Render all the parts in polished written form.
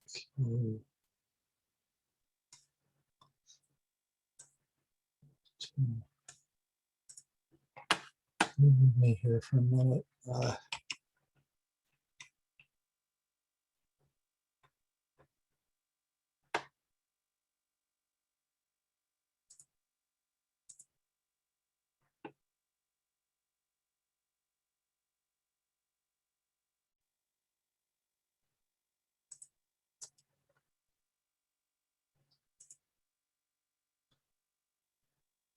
Okay. Leave me here for a minute.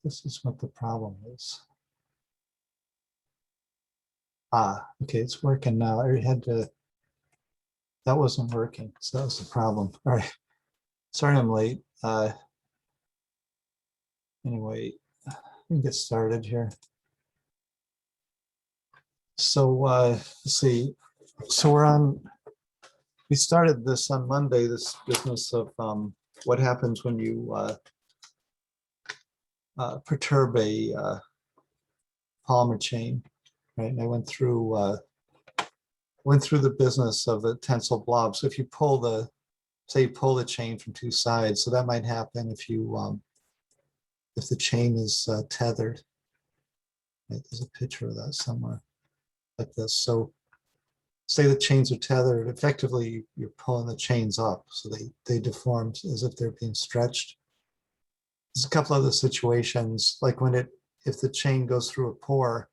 This is what the problem is. Okay, it's working now. I had to, that wasn't working, so that was the problem. All right, sorry I'm late. Anyway, let me get started here. So let's see. So we started this on Monday, this business of what happens when you perturb a polymer chain, right? And I went through the business of a tensile blob. So if you pull say you pull the chain from two sides, so that might happen if the chain is tethered. Right? There's a picture of that somewhere like this. So say the chains are tethered, effectively you're pulling the chains up, so they deform as if they're being stretched. There's a couple other situations, like if the chain goes through a pore,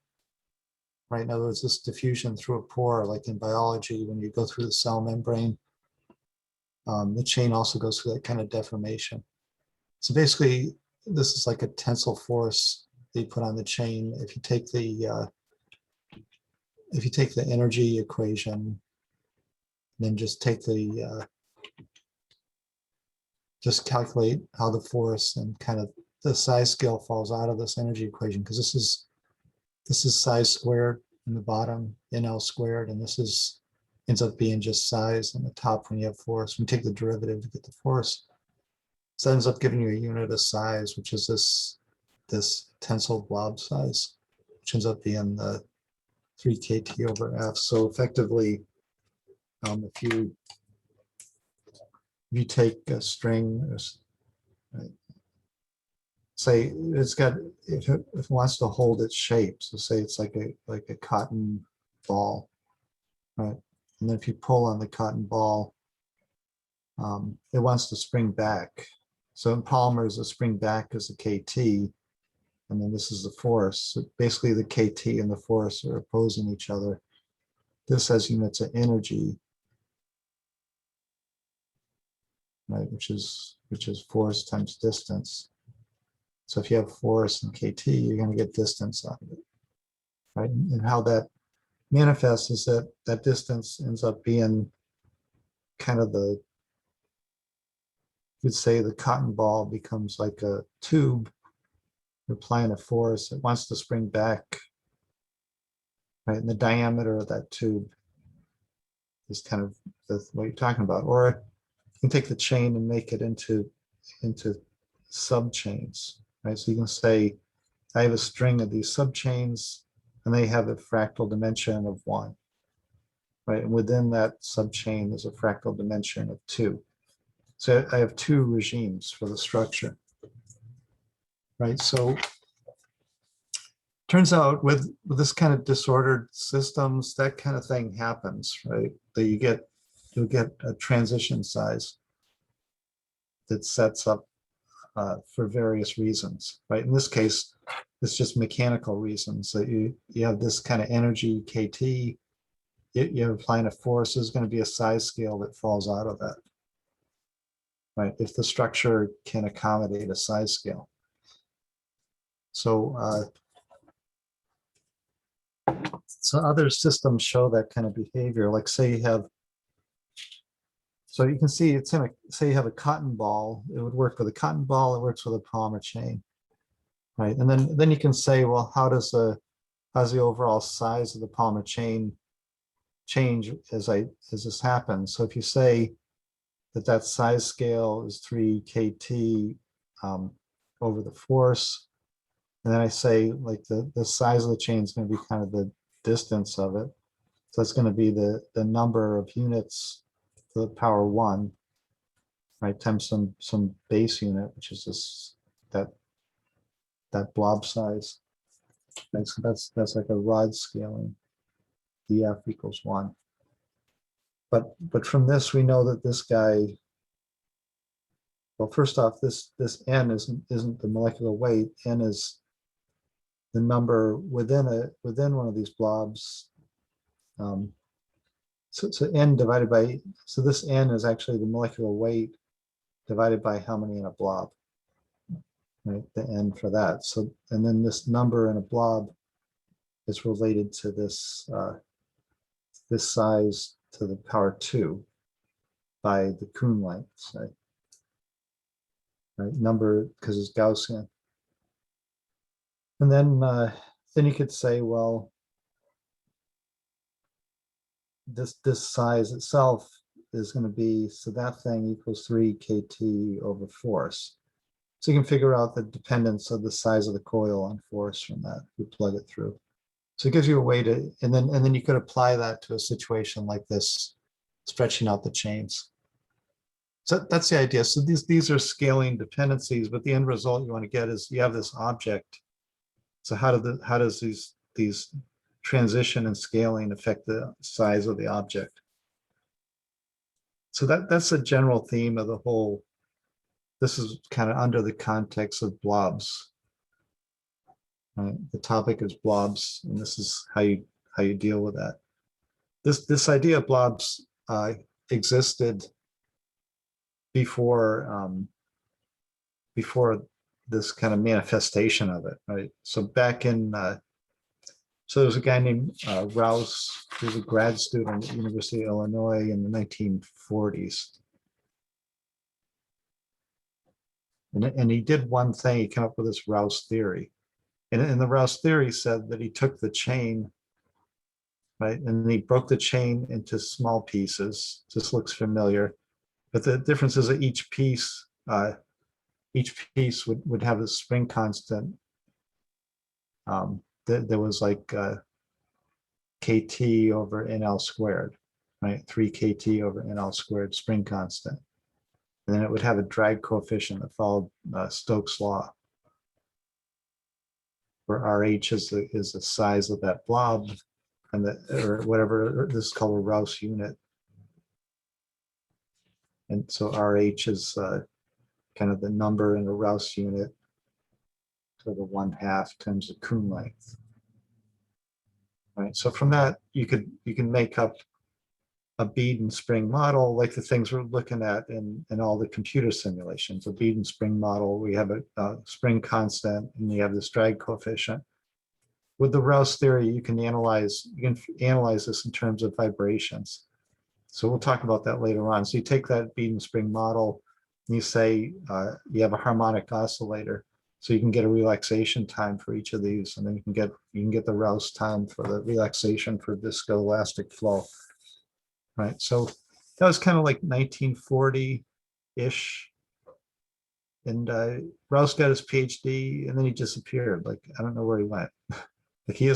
right? In other words, this diffusion through a pore, like in biology, when you go through the cell membrane, the chain also goes through that kind of deformation. So basically, this is like a tensile force that you put on the chain. If you take the energy equation, then just take just calculate how the force and kind of the size scale falls out of this energy equation, because this is size squared in the bottom, NL squared, and this ends up being just size in the top when you have force. When you take the derivative to get the force, so it ends up giving you a unit of size, which is this tensile blob size, which ends up being the 3 kT over F. So effectively, if you take a string, right, say if it wants to hold its shape, so say it's like a cotton ball, right? And then if you pull on the cotton ball, it wants to spring back. So in polymers, the spring back is a kT, and then this is the force. So basically, the kT and the force are opposing each other. This has units of energy, right? Which is force times distance. So if you have force and kT, you're going to get distance out of it, right? And how that manifests is that distance ends up being kind of you'd say the cotton ball becomes like a tube. You're applying a force, it wants to spring back, right? And the diameter of that tube is kind of what you're talking about. Or you can take the chain and make it into subchains, right? So you can say, I have a string of these subchains, and they have a fractal dimension of 1, right? And within that subchain is a fractal dimension of 2. So I have 2 regimes for the structure, right? So turns out with this kind of disordered systems, that kind of thing happens, right? That you'll get a transition size that sets up for various reasons, right? In this case, it's just mechanical reasons that you have this kind of energy kT, you're applying a force, there's going to be a size scale that falls out of that, right? If the structure can accommodate a size scale. So other systems show that kind of behavior, like say you have, so you can see it's say you have a cotton ball, it would work with a cotton ball, it works with a polymer chain, right? And then you can say, well, how's the overall size of the polymer chain change as this happens? So if you say that size scale is 3 kT over the force, and then I say like the size of the chain is going to be kind of the distance of it. So it's going to be the number of units to the power 1. right, times some base unit, which is this that blob size. Right, so that's like a rod scaling. df equals 1. But from this we know that this guy, well, first off, this n isn't the molecular weight. N is the number within one of these blobs. So n divided by, so this n is actually the molecular weight divided by how many in a blob, right? The n for that. So, and then this number in a blob is related to this this size to the power 2 by the Kuhn length, right? Number, because it's Gaussian. And then you could say, well, this size itself is going to be, so that thing equals 3 kT over force. So you can figure out the dependence of the size of the coil on force from that. You plug it through. So it gives you a way to, and then you could apply that to a situation like this, stretching out the chains. So that's the idea. So these are scaling dependencies, but the end result you want to get is you have this object. So how does these transition and scaling affect the size of the object? So that's a general theme of the whole. This is kind of under the context of blobs. Right? The topic is blobs, and this is how you deal with that. This idea of blobs existed before this kind of manifestation of it, right? So back in so there was a guy named Rouse, who was a grad student at the University of Illinois in the 1940s. And he did one thing. He came up with this Rouse theory. And the Rouse theory said that he took the chain, right, and he broke the chain into small pieces. This looks familiar. But the difference is that each piece would have a spring constant. There was like kT over NL squared, right? 3 kT over NL squared spring constant. And then it would have a drag coefficient that followed Stokes' law, where RH is the size of that blob, and or whatever, this is called a Rouse unit. And so RH is kind of the number in a Rouse unit to the 1/2 times the Kuhn length. Right. So from that, you can make up a bead and spring model like the things we're looking at in all the computer simulations. A bead and spring model, we have a spring constant and you have this drag coefficient. With the Rouse theory, you can analyze this in terms of vibrations. So we'll talk about that later on. So you take that bead and spring model and you say you have a harmonic oscillator. So you can get a relaxation time for each of these, and then you can get the Rouse time for the relaxation for viscoelastic flow. Right. So that was kind of like 1940-ish. And Rouse got his PhD and then he disappeared. Like, I don't know where he went. Like he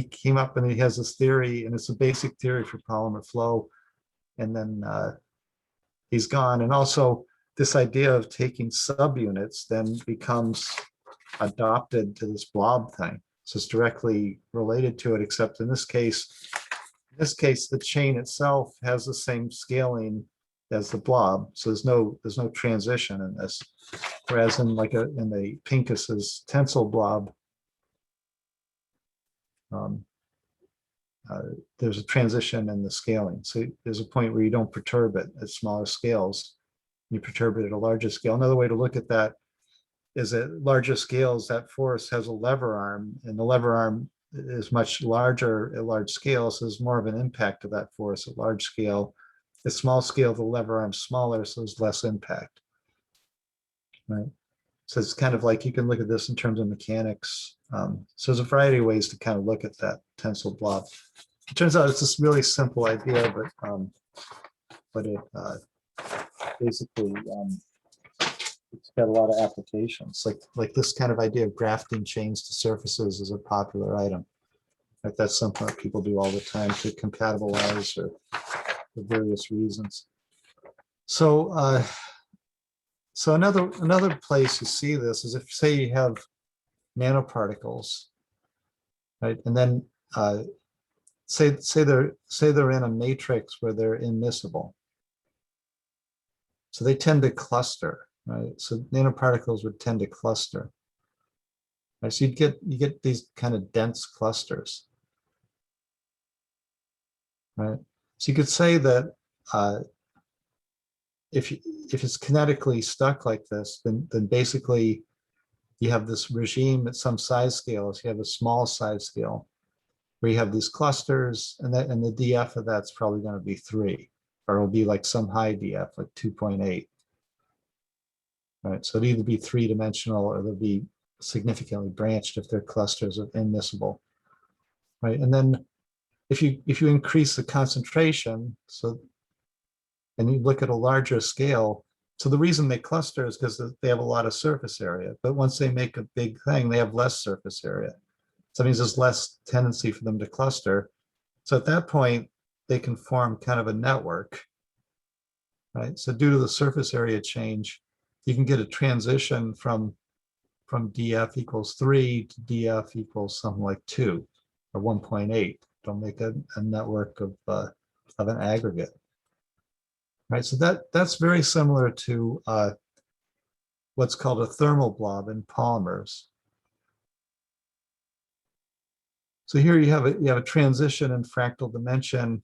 came up and he has this theory, and it's a basic theory for polymer flow. And then he's gone. And also this idea of taking subunits then becomes adopted to this blob thing. So it's directly related to it, except in this case, the chain itself has the same scaling as the blob. So there's no transition in this. Whereas in the Pincus's tensile blob, there's a transition in the scaling. So there's a point where you don't perturb it at smaller scales. You perturb it at a larger scale. Another way to look at that is at larger scales, that force has a lever arm, and the lever arm is much larger at large scale, so there's more of an impact of that force at large scale. At small scale, the lever arm's smaller, so there's less impact. Right. So it's kind of like you can look at this in terms of mechanics. So there's a variety of ways to kind of look at that tensile blob. It turns out it's this really simple idea, but it basically it's got a lot of applications. Like this kind of idea of grafting chains to surfaces is a popular item. Like that's something that people do all the time to compatibilize or for various reasons. So So another place you see this is if, say, you have nanoparticles, right? And then say they're in a matrix where they're immiscible. So they tend to cluster, right? So nanoparticles would tend to cluster. Right? So you get these kind of dense clusters, right? So you could say that if it's kinetically stuck like this, then basically you have this regime at some size scales. You have a small size scale where you have these clusters, and the df of that's probably going to be 3, or it'll be like some high df, like 2.8. Right, so it'll either be 3-dimensional or they'll be significantly branched if they're clusters of immiscible. Right, and then if you increase the concentration, so and you look at a larger scale, so the reason they cluster is because they have a lot of surface area. But once they make a big thing, they have less surface area. So that means there's less tendency for them to cluster. So at that point, they can form kind of a network, right? So due to the surface area change, you can get a transition from df equals 3 to df equals something like 2 or 1.8. Don't make a network of an aggregate, right? So that's very similar to what's called a thermal blob in polymers. So here you have a transition in fractal dimension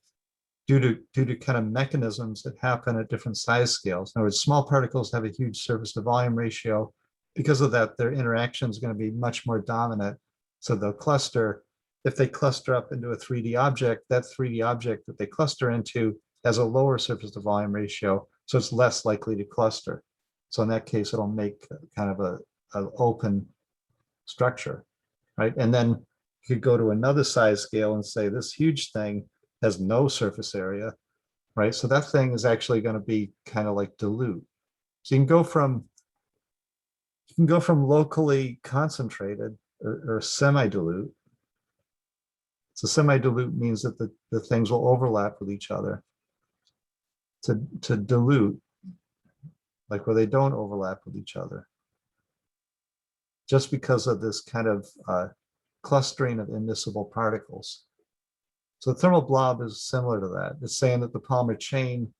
due to kind of mechanisms that happen at different size scales. In other words, small particles have a huge surface to volume ratio. Because of that, their interaction is going to be much more dominant. So they'll cluster. If they cluster up into a 3D object, that 3D object that they cluster into has a lower surface to volume ratio, so it's less likely to cluster. So in that case, it'll make kind of an open structure, right? And then you could go to another size scale and say this huge thing has no surface area, right? So that thing is actually going to be kind of like dilute. So you can go from locally concentrated or semi-dilute. So semi-dilute means that the things will overlap with each other. To dilute, like where they don't overlap with each other, just because of this kind of clustering of immiscible particles. So the thermal blob is similar to that. It's saying that the polymer chain,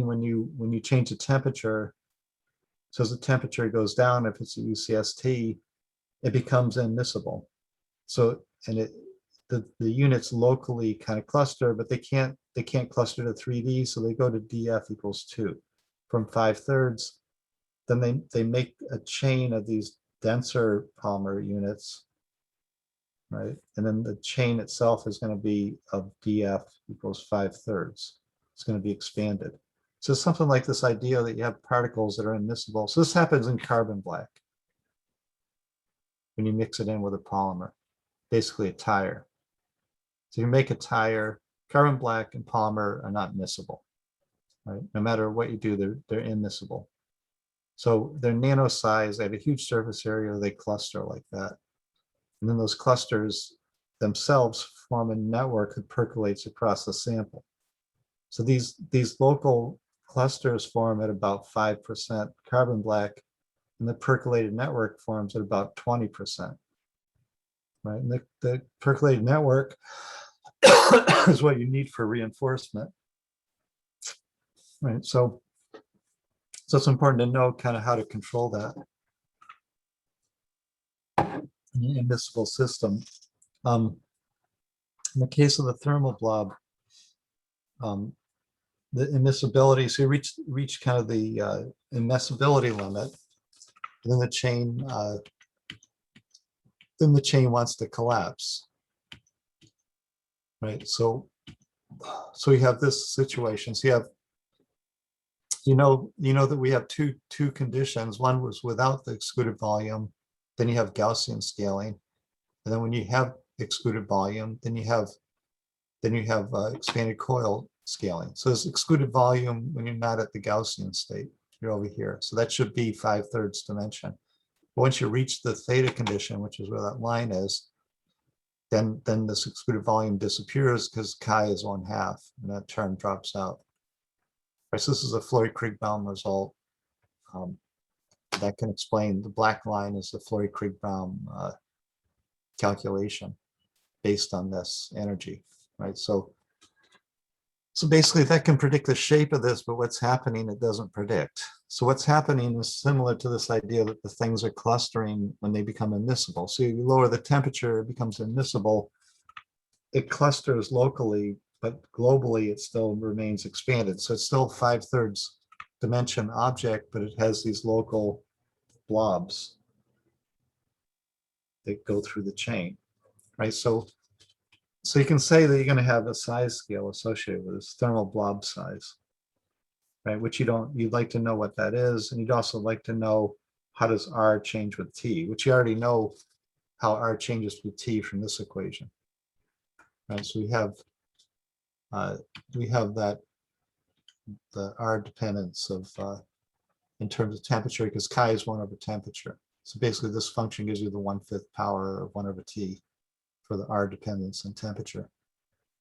when you change the temperature, so as the temperature goes down, if it's a UCST, it becomes immiscible. So the units locally kind of cluster, but they can't cluster to 3D, so they go to df equals 2 from 5/3. Then they make a chain of these denser polymer units, right? And then the chain itself is going to be of df equals 5/3. It's going to be expanded. So something like this idea that you have particles that are immiscible. So this happens in carbon black when you mix it in with a polymer, basically a tire. So you make a tire, carbon black and polymer are not miscible, right? No matter what you do, they're immiscible. So they're nano size, they have a huge surface area, they cluster like that. And then those clusters themselves form a network that percolates across the sample. So these local clusters form at about 5% carbon black, and the percolated network forms at about 20%. Right? And the percolated network is what you need for reinforcement. Right. So it's important to know kind of how to control that in the immiscible system. In the case of the thermal blob, the immiscibility, so you reach kind of the immiscibility limit, and then the chain wants to collapse. Right. So you have this situation. So you know that we have two conditions. One was without the excluded volume, then you have Gaussian scaling, and then when you have excluded volume, then you have expanded coil scaling. So there's excluded volume when you're not at the Gaussian state. You're over here. So that should be 5/3 dimension. But once you reach the theta condition, which is where that line is, then this excluded volume disappears because chi is 1/2, and that term drops out. Right, so this is a Flory-Kriegbaum result. That can explain, the black line is the Flory-Kriegbaum calculation based on this energy, right? So basically that can predict the shape of this, but what's happening, it doesn't predict. So what's happening is similar to this idea that the things are clustering when they become immiscible. So you lower the temperature, it becomes immiscible. It clusters locally, but globally it still remains expanded. So it's still 5/3 dimension object, but it has these local blobs that go through the chain, right? So you can say that you're going to have a size scale associated with this thermal blob size, right? Which you'd like to know what that is. And you'd also like to know how does R change with T, which you already know how R changes with T from this equation, right? So we have that, the R dependence of, in terms of temperature, because chi is 1 over temperature. So basically this function gives you the 1/5 power of 1 over T for the R dependence on temperature.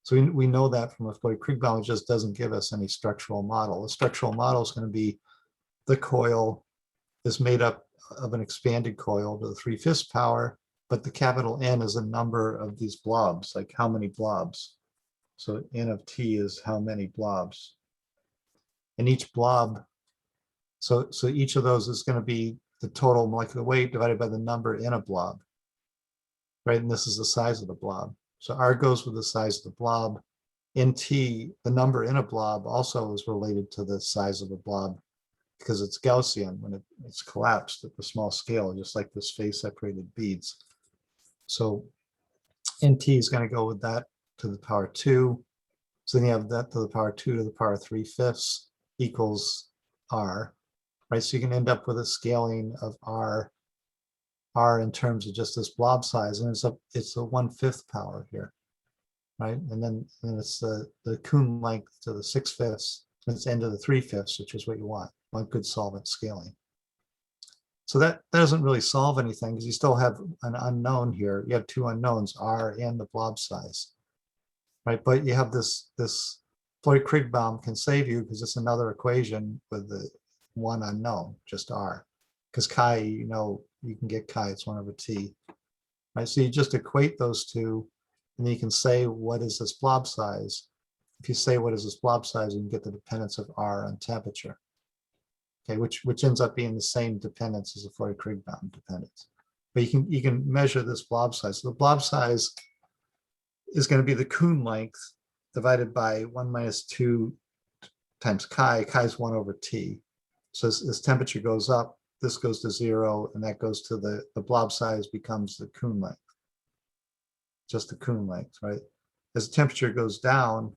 So we know that from a Flory-Kriegbaum, it just doesn't give us any structural model. The structural model is going to be the coil is made up of an expanded coil to the 3/5 power, but the capital N is a number of these blobs, like how many blobs. So N of T is how many blobs. And each blob, so each of those is going to be the total molecular weight divided by the number in a blob, right? And this is the size of the blob. So R goes with the size of the blob. In T, the number in a blob also is related to the size of the blob because it's Gaussian when it's collapsed at the small scale, just like this phase-separated beads. So NT is going to go with that to the power 2. So then you have that to the power 2 to the power 3/5 equals R, right? So you can end up with a scaling of R in terms of just this blob size, and it's a 1/5 power here, right? And then it's the Kuhn length to the 6/5, and it's n to the 3/5, which is what you want good solvent scaling. So that doesn't really solve anything because you still have an unknown here. You have two unknowns, R and the blob size, right? But you have this Flory-Kriegbaum can save you because it's another equation with the one unknown, just R. Because chi, you can get chi, it's 1 over T, right? So you just equate those two, and then you can say, what is this blob size? If you say, what is this blob size, you can get the dependence of R on temperature, okay, which ends up being the same dependence as the Flory-Kriegbaum dependence. But you can measure this blob size. So the blob size is going to be the Kuhn length divided by 1 minus 2 times chi. Chi is 1 over T. So as temperature goes up, this goes to 0, and that goes to the blob size becomes the Kuhn length, just the Kuhn length, right? As the temperature goes down,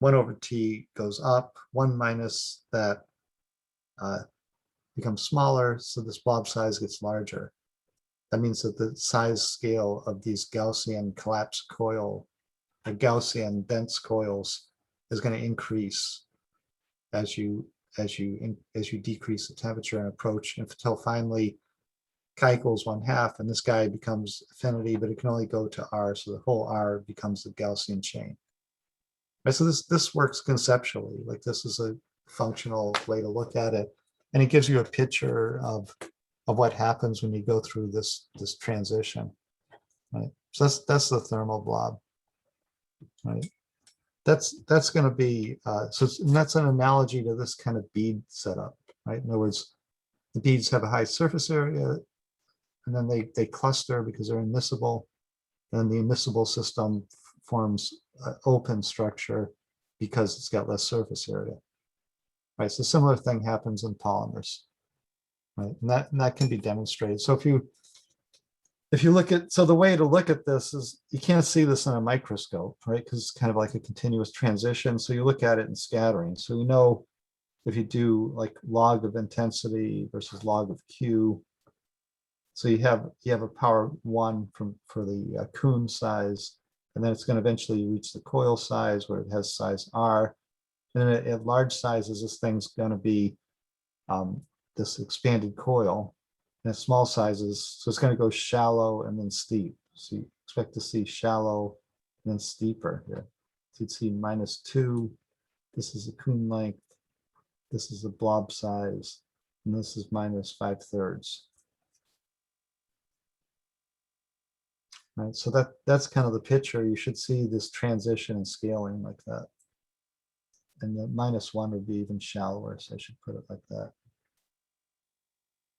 1 over T goes up, 1 minus that becomes smaller, so this blob size gets larger. That means that the size scale of these Gaussian collapsed coil, Gaussian dense coils, is going to increase as you decrease the temperature and approach until finally chi equals 1/2, and this guy becomes affinity, but it can only go to R, so the whole R becomes the Gaussian chain. Right, so this works conceptually, like this is a functional way to look at it, and it gives you a picture of what happens when you go through this transition, right? So that's the thermal blob, right? That's going to be and that's an analogy to this kind of bead setup, right? In other words, the beads have a high surface area, and then they cluster because they're immiscible, and the immiscible system forms an open structure because it's got less surface area, right? So similar thing happens in polymers, right? And that can be demonstrated. So if you look at, so the way to look at this is you can't see this in a microscope, right? Because it's kind of like a continuous transition. So you look at it in scattering. So you know if you do like log of intensity versus log of Q. So you have a power 1 for the Kuhn size, and then it's going to eventually reach the coil size where it has size R. And then at large sizes, this thing's going to be this expanded coil. And at small sizes, so it's going to go shallow and then steep. So you expect to see shallow and then steeper here. So you'd see -2. This is the Kuhn length. This is the blob size, and this is minus 5/3. Right, so that's kind of the picture. You should see this transition and scaling like that. And the -1 would be even shallower, so I should put it like that.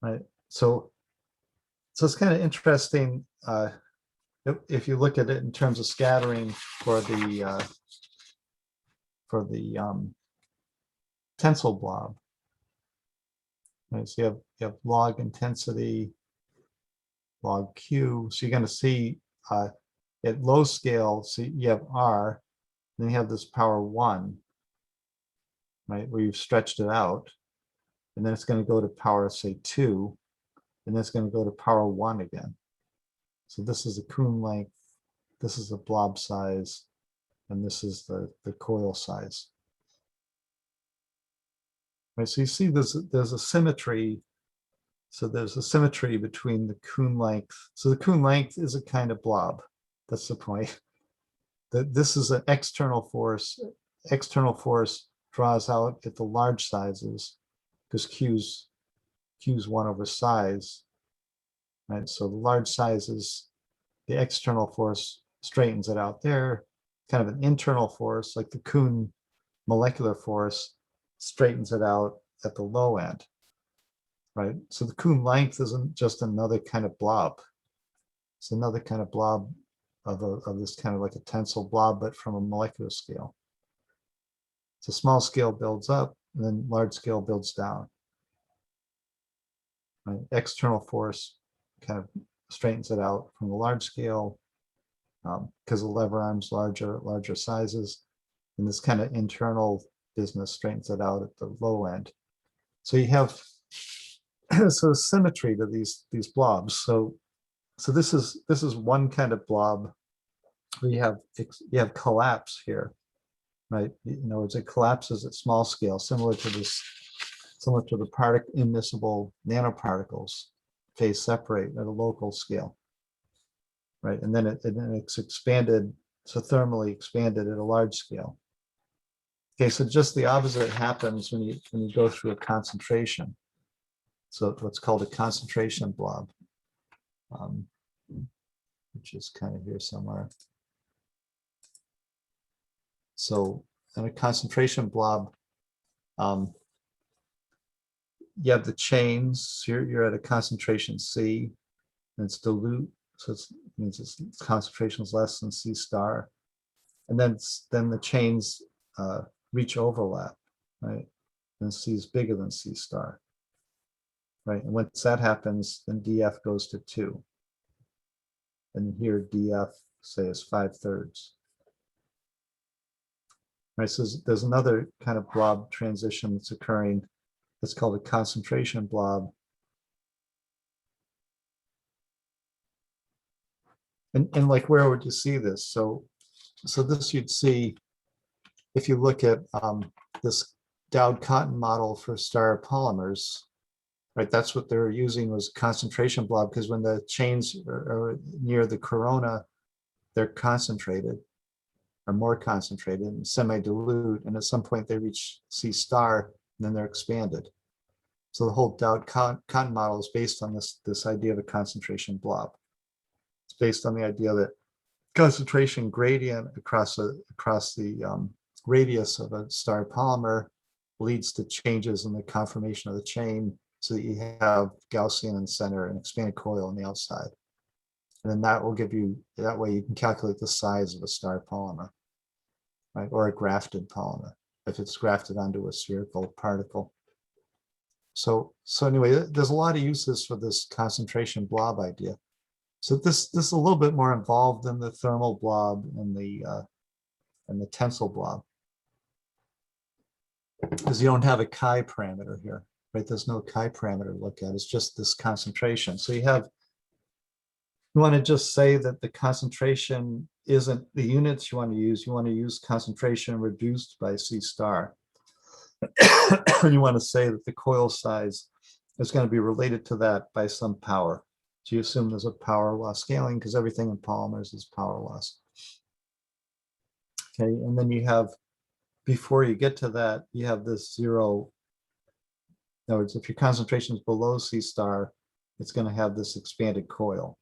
Right, so it's kind of interesting if you look at it in terms of scattering for the tensile blob. Right, so you have log intensity, log Q. So you're going to see at low scale, so you have R, then you have this power 1, right, where you've stretched it out, and then it's going to go to power, say, 2, and then it's going to go to power 1 again. So this is the Kuhn length, this is the blob size, and this is the coil size. Right, so you see there's a symmetry. So there's a symmetry between the Kuhn length. So the Kuhn length is a kind of blob. That's the point. That this is an external force. External force draws out at the large sizes because Q's 1 over size. Right. So the large sizes, the external force straightens it out there. Kind of an internal force, like the Kuhn molecular force, straightens it out at the low end. Right, so the Kuhn length isn't just another kind of blob. It's another kind of blob of this kind of like a tensile blob, but from a molecular scale. So small scale builds up, and then large scale builds down. Right? External force kind of straightens it out from the large scale because the lever arms larger sizes, and this kind of internal business straightens it out at the low end. So you have so symmetry to these blobs. So this is one kind of blob where you have collapse here, right? In other words, it collapses at small scale, similar to the immiscible nanoparticles phase separate at a local scale, right? And then it's expanded, so thermally expanded at a large scale. Okay, so just the opposite happens when you go through a concentration. So what's called a concentration blob, which is kind of here somewhere. So in a concentration blob, you have the chains. You're at a concentration C, and it's dilute, so it means its concentration is less than C star, and then the chains reach overlap, right? And C is bigger than C star. Right, and once that happens, then DF goes to 2. And here DF, say, is 5/3. Right, so there's another kind of blob transition that's occurring. That's called a concentration blob. And like, where would you see this? So this you'd see if you look at this Dowd-Cotton model for star polymers. Right, that's what they're using, was concentration blob, because when the chains are near the corona, they're concentrated, or more concentrated and semi-dilute, and at some point they reach C star, and then they're expanded. So the whole Dowd-Cotton model is based on this idea of a concentration blob. It's based on the idea that concentration gradient across the radius of a star polymer leads to changes in the conformation of the chain, so that you have Gaussian in the center and expanded coil on the outside. And then that will give you, that way you can calculate the size of a star polymer, right? Or a grafted polymer, if it's grafted onto a spherical particle. So anyway, there's a lot of uses for this concentration blob idea. So this is a little bit more involved than the thermal blob and the tensile blob, because you don't have a chi parameter here. Right, there's no chi parameter to look at. It's just this concentration. So you want to just say that the concentration isn't the units you want to use. You want to use concentration reduced by C star. And you want to say that the coil size is going to be related to that by some power. So you assume there's a power law scaling, because everything in polymers is power laws. Okay, and then you have, before you get to that, you have this zero In other words, if your concentration is below C star, it's going to have this expanded coil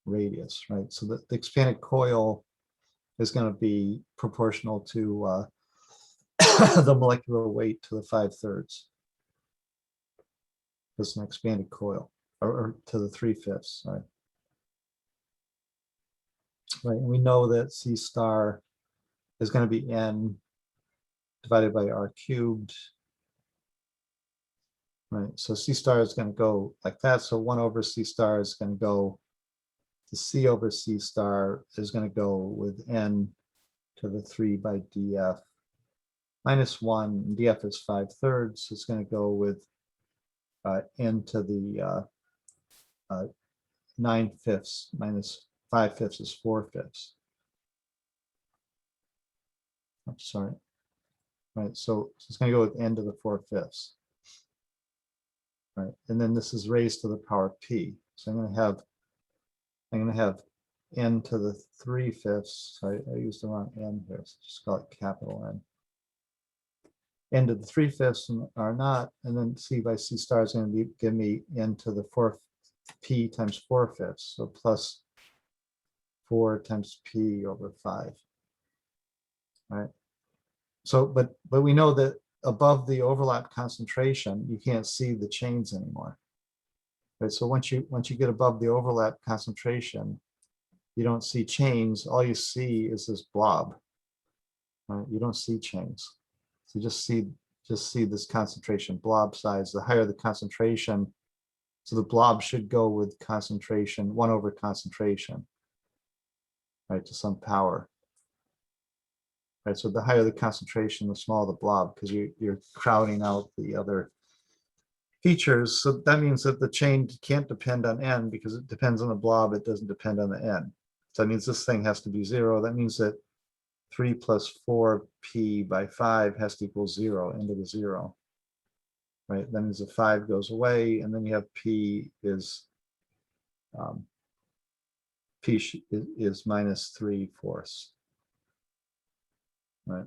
radius, right? So the expanded coil is going to be proportional to the molecular weight to the 5/3. It's an expanded coil, or to the 3/5, sorry. Right, and we know that C star is going to be N divided by R cubed. Right, so C star is going to go like that. So 1 over C star is going to go to C over C star is going to go with N to the 3 by df minus 1. Df is 5/3. It's going to go with N to the 9/5 minus 5/5 is 4/5. I'm sorry. Right, so it's going to go with N to the 4/5. Right, and then this is raised to the power P. So I'm going to have N to the 3/5. Sorry, I used the wrong N here. So just call it capital N. N to the 3/5 are not, and then C by C star is going to give me N to the 4 P times 4/5. So plus 4 times P over 5. Right. So, but we know that above the overlap concentration, you can't see the chains anymore. Right. So once you get above the overlap concentration, you don't see chains. All you see is this blob. Right? You don't see chains. So you just see this concentration blob size. The higher the concentration, so the blob should go with concentration, 1 over concentration, right, to some power. Right, so the higher the concentration, the smaller the blob, because you're crowding out the other features. So that means that the chain can't depend on N because it depends on the blob. It doesn't depend on the N. So that means this thing has to be 0. That means that 3 plus 4P by 5 has to equal 0, into the 0. Right, that means the 5 goes away, and then you have P is minus 3/4. Right,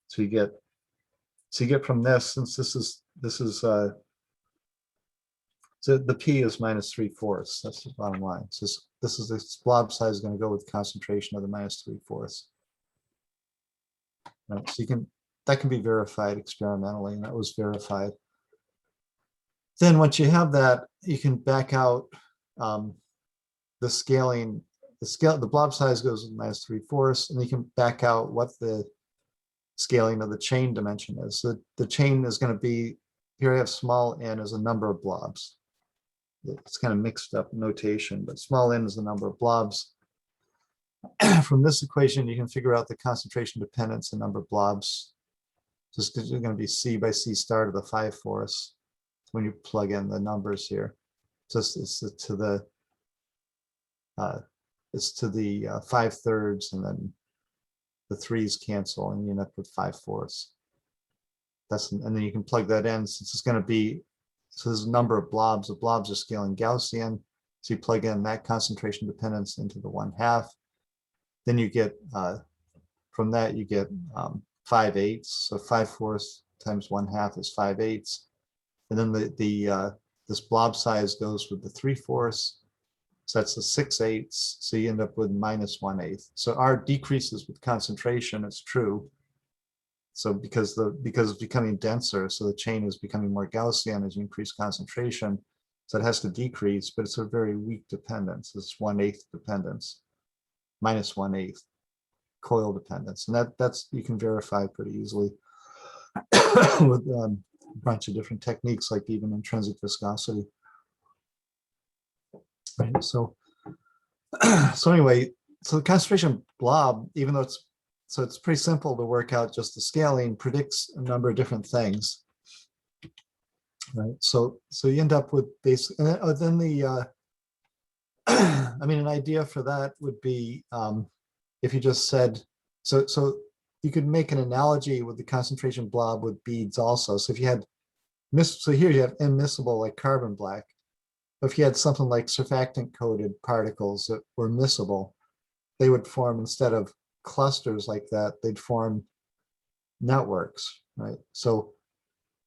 so you get from this, since this is so the P is minus 3/4. That's the bottom line. So this blob size is going to go with concentration of the minus 3/4. Right, so that can be verified experimentally, and that was verified. Then once you have that, you can back out the scaling. The blob size goes with minus 3/4, and you can back out what the scaling of the chain dimension is. So the chain is going to be, here I have small n as a number of blobs. It's kind of mixed up notation, but small n is the number of blobs. From this equation, you can figure out the concentration dependence in number of blobs. Just because you're going to be C by C star to the 5/4 when you plug in the numbers here. Just it's to the 5/3, and then the 3's cancel, and you end up with 5/4. And then you can plug that in, since it's going to be, so there's a number of blobs. The blobs are scaling Gaussian, so you plug in that concentration dependence into the 1/2. Then you get from that you get 5/8. So 5/4 times 1/2 is 5/8, and then this blob size goes with the 3/4. So that's the 6/8. So you end up with minus 1/8. So R decreases with concentration. It's true. So because it's becoming denser, so the chain is becoming more Gaussian as you increase concentration. So it has to decrease, but it's a very weak dependence. It's 1/8 dependence, minus 1/8 coil dependence, and that's you can verify pretty easily with a bunch of different techniques, like even intrinsic viscosity. Right. So anyway, so the concentration blob, even though it's pretty simple to work out, just the scaling predicts a number of different things. Right. So you end up with basically, then the I mean, an idea for that would be if you just said, so you could make an analogy with the concentration blob with beads also. So if you had so here you have immiscible like carbon black. If you had something like surfactant coated particles that were miscible, they would form, instead of clusters like that, they'd form networks, right? So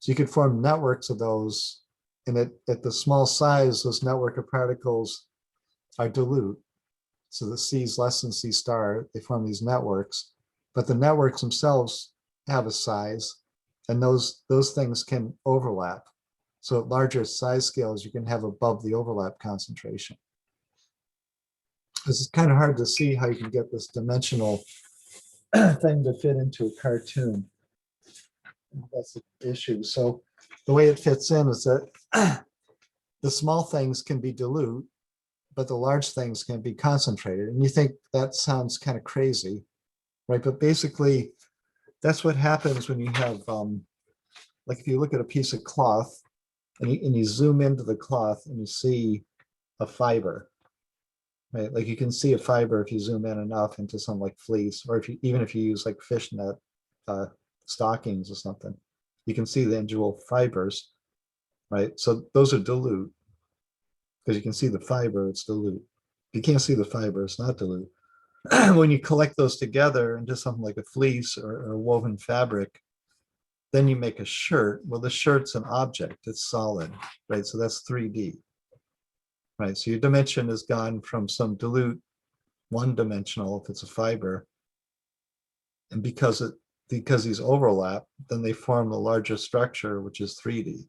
So you could form networks of those, and at the small size, those network of particles are dilute. So the C is less than C star, they form these networks, but the networks themselves have a size, and those things can overlap. So at larger size scales, you can have above the overlap concentration. This is kind of hard to see how you can get this dimensional thing to fit into a cartoon. That's the issue. So the way it fits in is that the small things can be dilute, but the large things can be concentrated. And you think that sounds kind of crazy, right? But basically, that's what happens when you have, like if you look at a piece of cloth and you zoom into the cloth and you see a fiber, right? Like you can see a fiber if you zoom in enough into some like fleece, or if you even if you use like fishnet stockings or something, you can see the individual fibers, right? So those are dilute because you can see the fiber, it's dilute. If you can't see the fiber, it's not dilute. When you collect those together into something like a fleece or a woven fabric, then you make a shirt. Well, the shirt's an object, it's solid, right? So that's 3D, right? So your dimension has gone from some dilute one-dimensional if it's a fiber, and because these overlap, then they form the larger structure, which is 3D,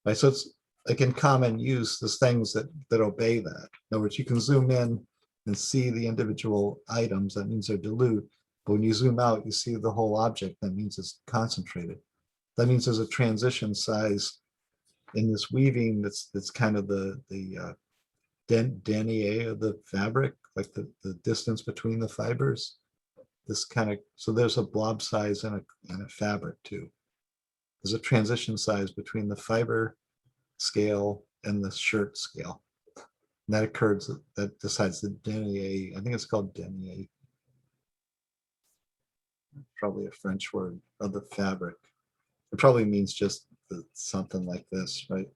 right? So it's like in common use, there's things that obey that. In other words, you can zoom in and see the individual items, that means they're dilute. But when you zoom out, you see the whole object, that means it's concentrated. That means there's a transition size in this weaving that's kind of the denier of the fabric, like the distance between the fibers. This kind of, so there's a blob size and a fabric too. There's a transition size between the fiber scale and the shirt scale. And that occurs, that decides the denier, I think it's called denier. Probably a French word of the fabric. It probably means just something like this, right?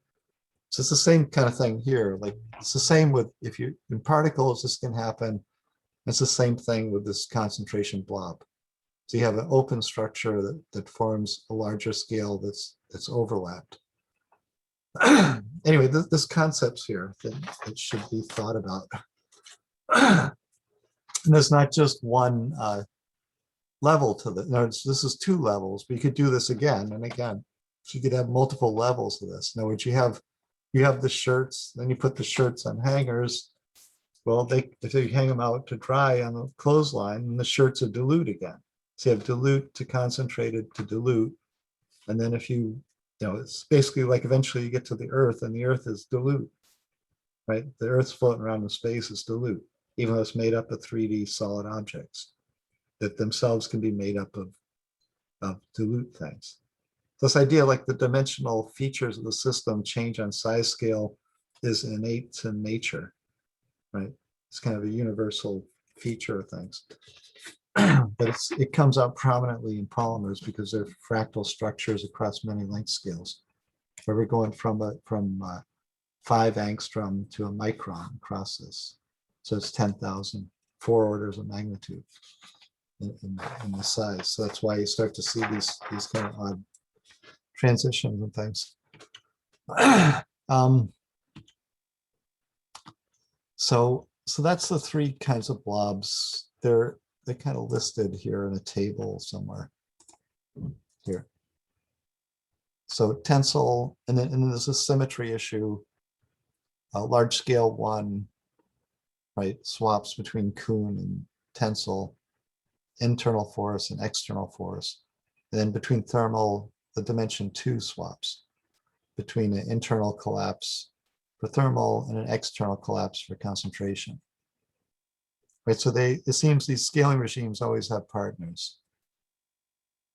So it's the same kind of thing here. Like it's the same with, if you in particles, this can happen. It's the same thing with this concentration blob. So you have an open structure that forms a larger scale that's overlapped. Anyway, there's concepts here that should be thought about. And there's not just one level to this. No, this is two levels, but you could do this again and again. So you could have multiple levels of this. In other words, you have the shirts, then you put the shirts on hangers. Well, if you hang them out to dry on the clothesline, and the shirts are dilute again. So you have dilute to concentrated to dilute. And then if you know, it's basically like eventually you get to the earth and the earth is dilute, right? The earth's floating around in space is dilute, even though it's made up of 3D solid objects that themselves can be made up of dilute things. This idea, like the dimensional features of the system change on size scale, is innate to nature, right? It's kind of a universal feature of things. But it comes out prominently in polymers because they're fractal structures across many length scales, where we're going from 5 angstrom to a micron across this. So it's 10,000, 4 orders of magnitude in the size. So that's why you start to see these kind of odd transitions and things. So that's the 3 kinds of blobs. They're kind of listed here in a table somewhere here. So tensile, and then there's a symmetry issue. Large scale 1, right, swaps between Kuhn and tensile, internal force and external force. And then between thermal, the dimension 2 swaps between an internal collapse for thermal and an external collapse for concentration. Right, so it seems these scaling regimes always have partners.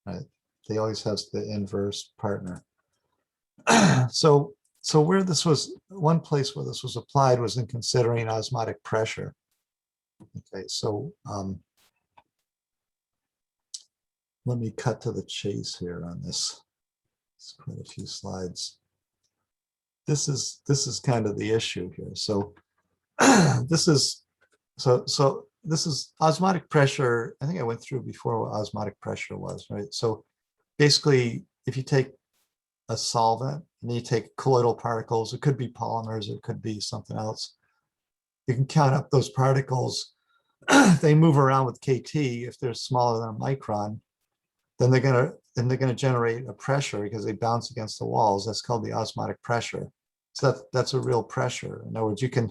Right, they always have the inverse partner. So where this was, one place where this was applied was in considering osmotic pressure. Okay, so let me cut to the chase here on this. It's quite a few slides. This is kind of the issue here. So this is osmotic pressure. I think I went through before what osmotic pressure was, right? So basically, if you take a solvent, and then you take colloidal particles. It could be polymers, it could be something else. You can count up those particles. They move around with KT. If they're smaller than a micron, then they're gonna generate a pressure because they bounce against the walls. That's called the osmotic pressure. So that's a real pressure. In other words, you can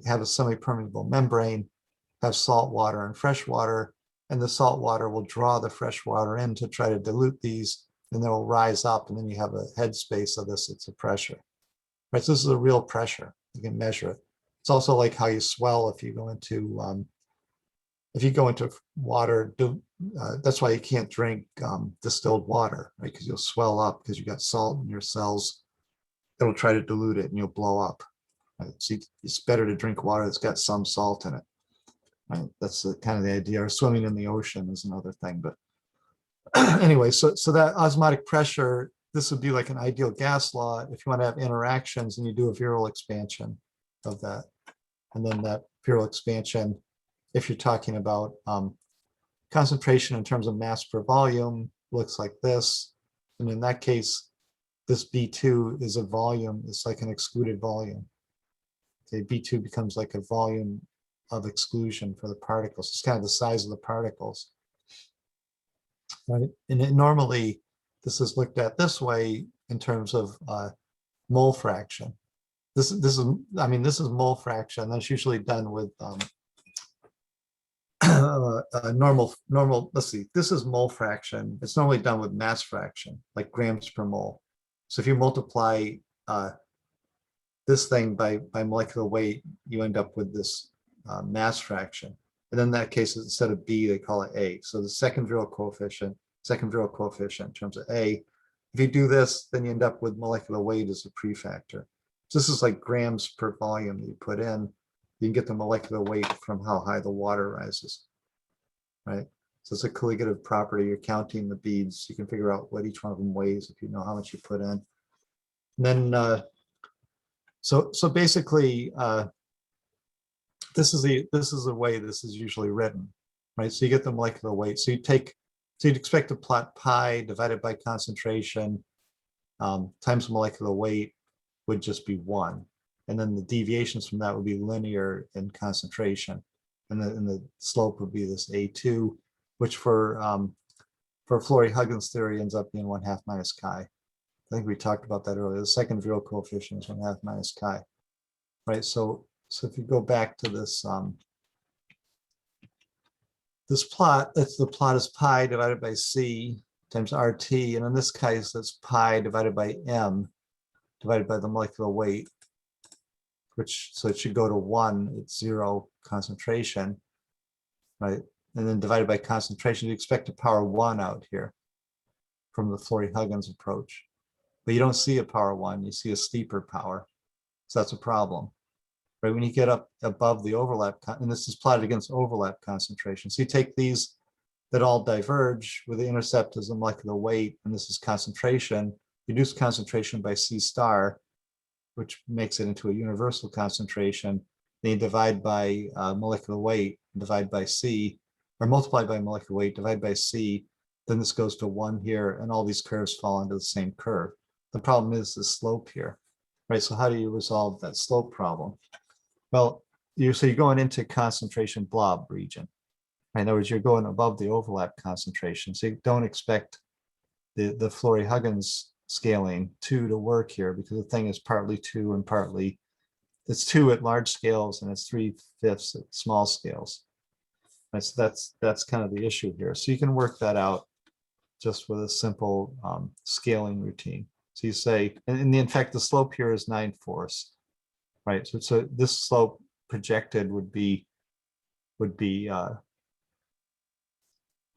have a semi-permeable membrane, have salt water and fresh water, and the salt water will draw the fresh water in to try to dilute these, and they'll rise up, and then you have a headspace of this. It's a pressure, right? So this is a real pressure. You can measure it. It's also like how you swell if you go into water. That's why you can't drink distilled water, right? Because you'll swell up because you got salt in your cells. It'll try to dilute it and you'll blow up. Right? So it's better to drink water that's got some salt in it. Right? That's kind of the idea. Or swimming in the ocean is another thing. But anyway, so that osmotic pressure, this would be like an ideal gas law if you want to have interactions and you do a viral expansion of that. And then that viral expansion, if you're talking about concentration in terms of mass per volume, looks like this. And in that case, this B2 is a volume. It's like an excluded volume. Okay, B2 becomes like a volume of exclusion for the particles. It's kind of the size of the particles, right? And normally, this is looked at this way in terms of mole fraction. This is mole fraction. That's usually done with normal. Let's see. This is mole fraction. It's normally done with mass fraction, like grams per mole. So if you multiply this thing by molecular weight, you end up with this mass fraction. And in that case, instead of B, they call it A. So the second viral coefficient in terms of A. If you do this, then you end up with molecular weight as a prefactor. So this is like grams per volume that you put in. You can get the molecular weight from how high the water rises, right? So it's a colligative property. You're counting the beads. You can figure out what each one of them weighs if you know how much you put in. And then, so basically, this is the way this is usually written, right? So you get the molecular weight. So you'd expect to plot pi divided by concentration times molecular weight would just be 1. And then the deviations from that would be linear in concentration. And the slope would be this A2, which for Flory-Huggins theory ends up being 1/2 minus chi. I think we talked about that earlier. The second viral coefficient is 1/2 minus chi, right? So if you go back to this this plot, the plot is pi divided by c times RT, and in this case, that's pi divided by m divided by the molecular weight, so it should go to 1 at 0 concentration, right? And then divided by concentration, you expect to power 1 out here from the Flory-Huggins approach. But you don't see a power 1, you see a steeper power. So that's a problem, right? When you get up above the overlap, and this is plotted against overlap concentration. So you take these that all diverge with the intercept as the molecular weight, and this is concentration. Reduce concentration by C star, which makes it into a universal concentration. Then you divide by molecular weight, divide by C, or multiply by molecular weight, divide by C. Then this goes to 1 here, and all these curves fall into the same curve. The problem is the slope here, right? So how do you resolve that slope problem? Well, you're going into concentration blob region. Right? In other words, you're going above the overlap concentration. So you don't expect the Flory-Huggins scaling 2 to work here, because the thing is partly 2 and partly, it's 2 at large scales and it's 3/5 at small scales. That's kind of the issue here. So you can work that out just with a simple scaling routine. So you say, and in fact, the slope here is 9/4, right? So this slope projected would be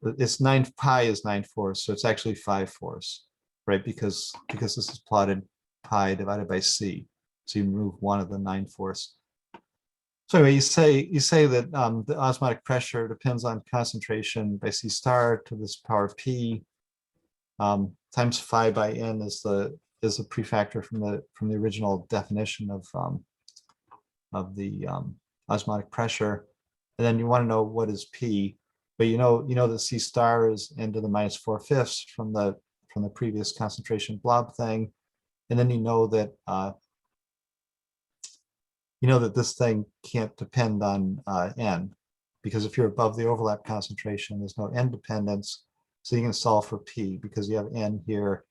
it's 9 pi is 9/4, so it's actually 5/4, right? Because this is plotted pi divided by c, so you remove 1 of the 9/4. So anyway, you say that the osmotic pressure depends on concentration by c star to this power p. Times phi by n is a prefactor from the original definition of the osmotic pressure, and then you want to know what is p, but you know that c star is n to the -4/5 from the the previous concentration blob thing. And then you know that this thing can't depend on n, because if you're above the overlap concentration, there's no n dependence. So you can solve for p because you have n here.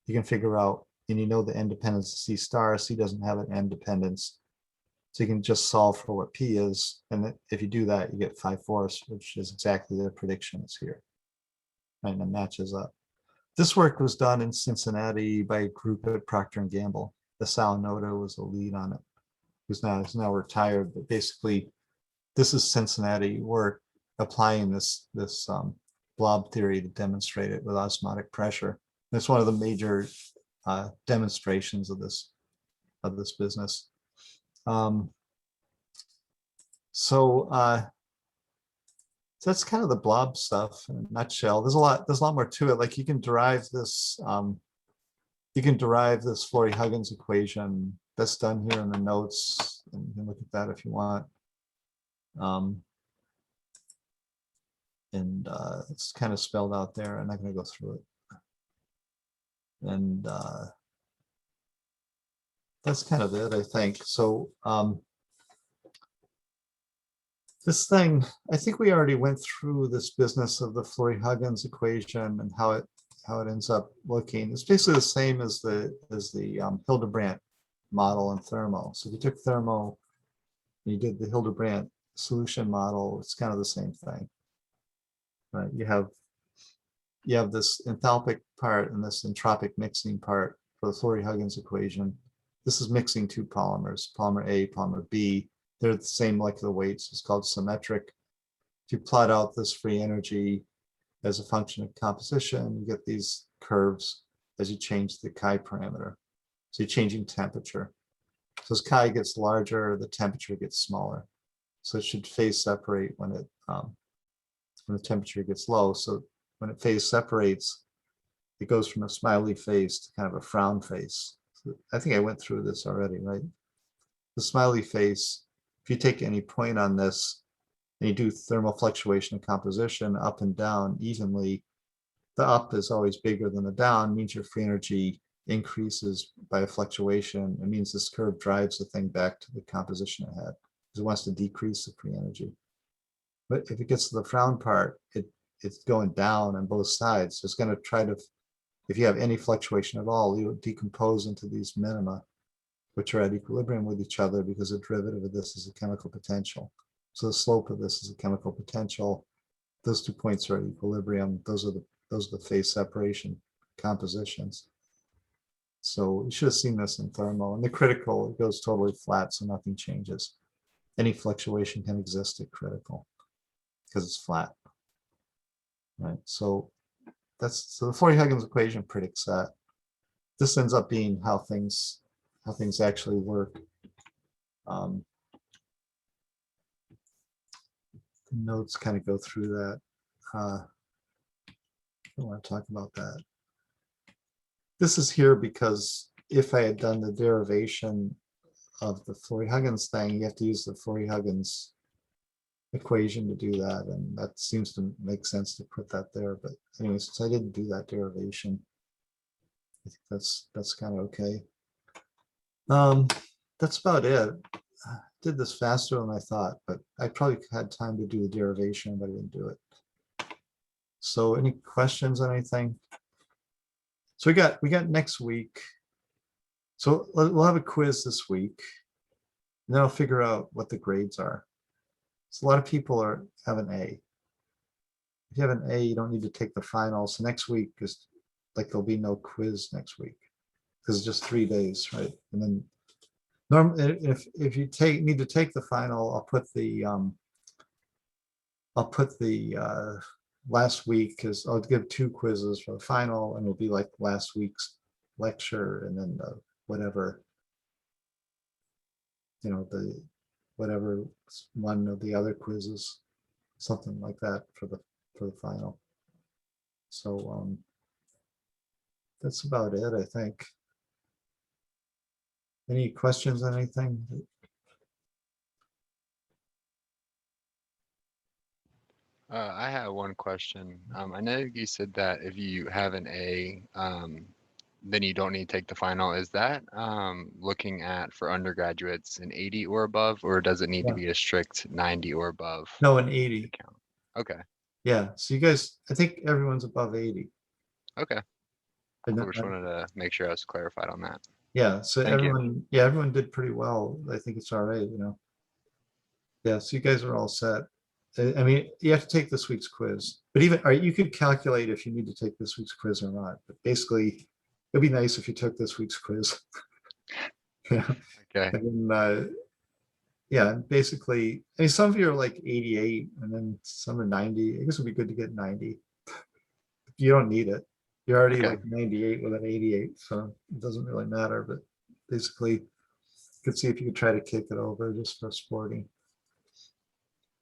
You can figure out, and you know the n dependence is C star. C doesn't have an n dependence. So you can just solve for what p is. And if you do that, you get 5/4, which is exactly the prediction is here. Right, and it matches up. This work was done in Cincinnati by a group at Procter & Gamble. The Sal Noda was the lead on it. He's now retired, but basically this is Cincinnati work applying this blob theory to demonstrate it with osmotic pressure. It's one of the major demonstrations of this business. So that's kind of the blob stuff in a nutshell. There's a lot more to it. Like you can derive this Flory-Huggins equation. That's done here in the notes, and you can look at that if you want. It's kind of spelled out there. I'm not going to go through it. And that's kind of it, I think. So this thing, I think we already went through this business of the Flory-Huggins equation and how it ends up looking. It's basically the same as the Hildebrandt model in thermo. So if you took thermo and you did the Hildebrandt solution model, it's kind of the same thing. Right? You have this enthalpic part and this entropic mixing part for the Flory-Huggins equation. This is mixing two polymers, polymer A, polymer B. They're the same molecular weights. It's called symmetric. If you plot out this free energy as a function of composition, you get these curves as you change the chi parameter. So you're changing temperature. So as chi gets larger, the temperature gets smaller. So it should phase separate when the temperature gets low. So when it phase separates, it goes from a smiley face to kind of a frown face. So I think I went through this already, right? The smiley face, if you take any point on this and you do thermal fluctuation of composition up and down evenly, the up is always bigger than the down, means your free energy increases by a fluctuation. It means this curve drives the thing back to the composition it had because it wants to decrease the free energy. But if it gets to the frown part, it's going down on both sides. So it's going to try to, if you have any fluctuation at all, you decompose into these minima, which are at equilibrium with each other because the derivative of this is a chemical potential. So the slope of this is a chemical potential. Those 2 points are at equilibrium. Those are the phase separation compositions. So you should have seen this in thermal. And the critical, it goes totally flat, so nothing changes. Any fluctuation can exist at critical because it's flat. Right. So the Flory-Huggins equation predicts that. This ends up being how things actually work. The notes kind of go through that. I don't want to talk about that. This is here because if I had done the derivation of the Flory-Huggins thing, you have to use the Flory-Huggins equation to do that, and that seems to make sense to put that there. But anyway, since I didn't do that derivation, I think that's kind of okay. That's about it. I did this faster than I thought, but I probably had time to do the derivation, but I didn't do it. So any questions on anything? So we got next week. So we'll have a quiz this week, and then I'll figure out what the grades are. So a lot of people have an A. If you have an A, you don't need to take the final. So next week is like there'll be no quiz next week because it's just 3 days, right? And then normally, if you need to take the final, I'll put the last week because I'll give 2 quizzes for the final, and it'll be like last week's lecture, and then whatever, the whatever one of the other quizzes, something like that for the final. So that's about it, I think. Any questions on anything? I have one question. I know you said that if you have an A, then you don't need to take the final. Is that looking at for undergraduates an 80 or above, or does it need to Yeah. be a strict 90 or above No, an to 80. count? Okay. Yeah. So you guys, I think everyone's above 80. Okay. And Cool. Just wanted to make sure I was clarified on that. yeah, so Thank you. everyone did pretty well. I think it's all right, you know. Yeah, so you guys are all set. I mean, you have to take this week's quiz, but even, or you could calculate if you need to take this week's quiz or not. But basically, it'd be nice if you took this week's quiz. Yeah, Okay. I mean, yeah, basically, I mean, some of you are like 88, and then some are 90. I guess it'd be good to get 90. You don't need it. You're already Okay. like 98 with an 88, so it doesn't really matter. But basically, you could see if you could try to kick it over just for sporting.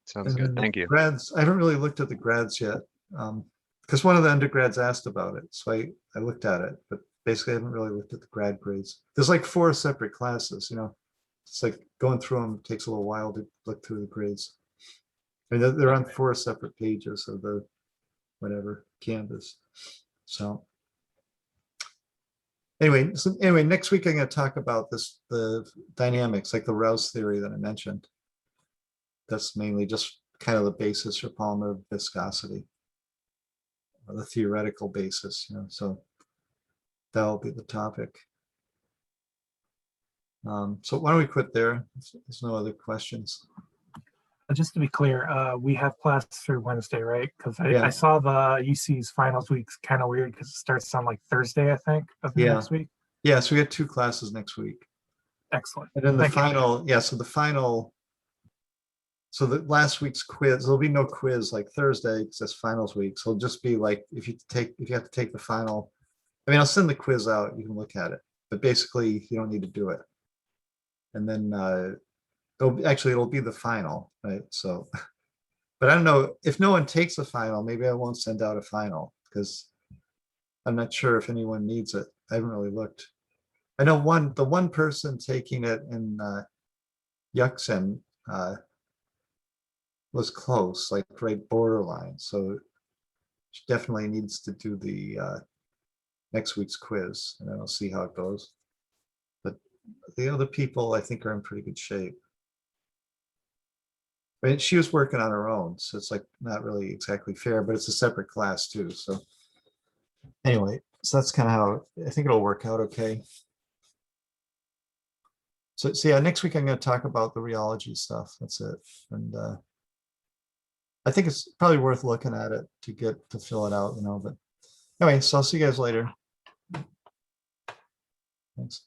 Sounds And good. then the Thank you. grads, I haven't really looked at the grads yet. Because one of the undergrads asked about it. So I looked at it, but basically I haven't really looked at the grad grades. There's like 4 separate classes, you know. It's like going through them takes a little while to look through the grades. I mean, they're on 4 separate pages of the whatever Canvas. So anyway, next week I'm going to talk about the dynamics, like the Rouse theory that I mentioned. That's mainly just kind of the basis for polymer viscosity, or the theoretical basis, you know. So that'll be the topic. So why don't we quit there? There's no other questions. Just to be clear, we have class through Wednesday, right? Because I Yeah, saw the UC's finals week's kind of weird because it starts on like Thursday, I think, of the yeah, next week. yeah. So we got 2 classes next week, Excellent. and then the Thank you. final. Yeah, so the final. So the last week's quiz, there'll be no quiz like Thursday because that's finals week. So it'll just be like if you have to take the final. I mean, I'll send the quiz out. You can look at it, but basically you don't need to do it. And then it'll be the final, right? So, but I don't know if no one takes the final. Maybe I won't send out a final because I'm not sure if anyone needs it. I haven't really looked. I know the one person taking it in Yuxin was close, like right borderline. So she definitely needs to do the next week's quiz, and then I'll see how it goes. But the other people, I think, are in pretty good shape. I mean, she was working on her own, so it's like not really exactly fair, but it's a separate class too. So anyway, so that's kind of how I think it'll work out okay. So yeah, next week I'm going to talk about the rheology stuff. That's it. And I think it's probably worth looking at it to fill it out, you know. But anyway, so I'll see you guys later. Thanks.